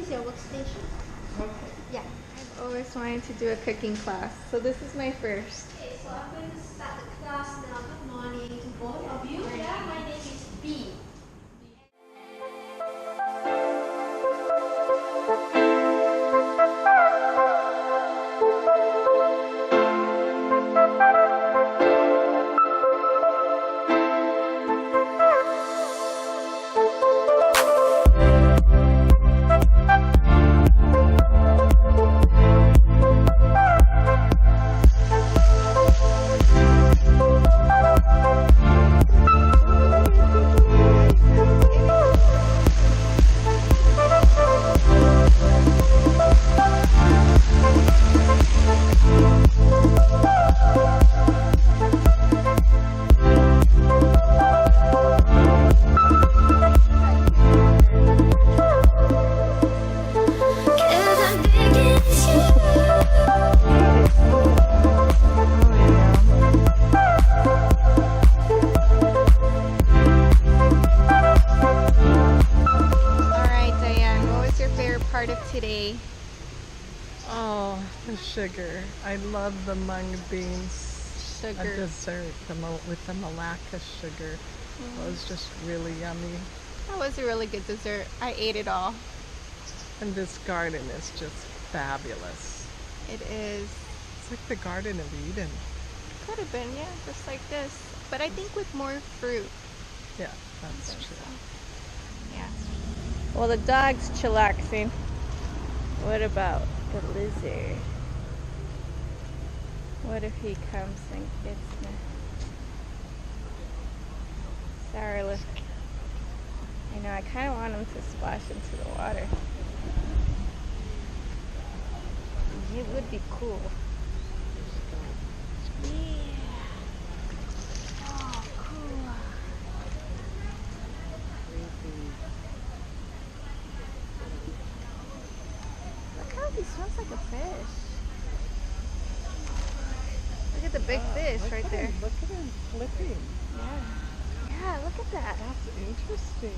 is your workstation. Okay. Yeah. I've always wanted to do a cooking class, so this is my first. Okay, so I'm going to start the class now. Good morning to both of you. Yeah, my name is B. Today. Oh, the sugar. I love the mung beans. Sugar. A dessert with the Malacca sugar. It was just really yummy. That was a really good dessert. I ate it all. And this garden is just fabulous. It is. It's like the Garden of Eden. Could have been, yeah, just like this. But I think with more fruit. Yeah, that's true. So. Yeah. Well, the dog's chillaxing. What about the lizard? What if he comes and gets me? Sorry, look. I know, I kind of want him to splash into the water. It would be cool. Yeah. Oh, cool. Look how he smells like a fish. Look at the big fish right there. Look at him flipping. Yeah. Yeah, look at that. That's interesting.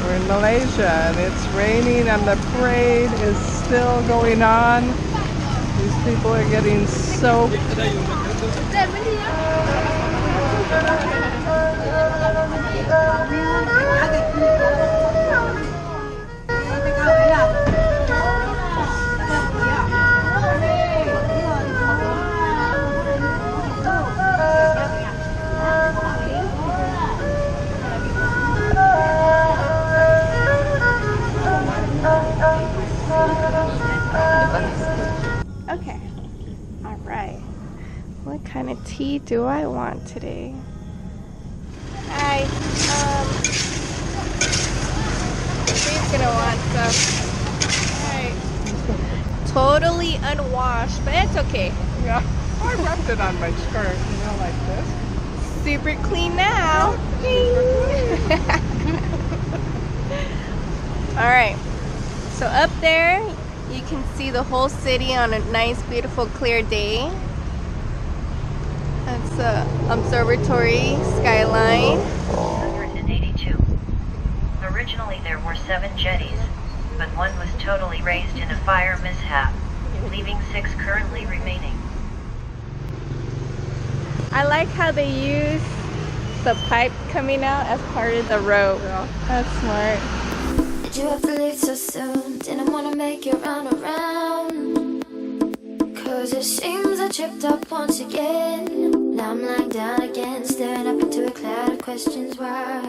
We're in Malaysia and it's raining and the parade is still going on. These people are getting soaked. Okay. All right. What kind of tea do I want today? Hi. She's gonna want some. Alright. Totally unwashed, but it's okay. Yeah, I rubbed it on my skirt, like this. Super clean now. Alright. So up there, you can see the whole city on a nice, beautiful, clear day. That's the observatory skyline. 182. Originally there were 7 jetties, but one was totally razed in a fire mishap, leaving 6 currently remaining. I like how they use the pipe coming out as part of the rope. Yeah. That's smart. Did you have to leave so soon? Didn't want to make you run around, 'cause it seems I tripped up once again. Now I'm lying down again, staring up into a cloud of questions. Why?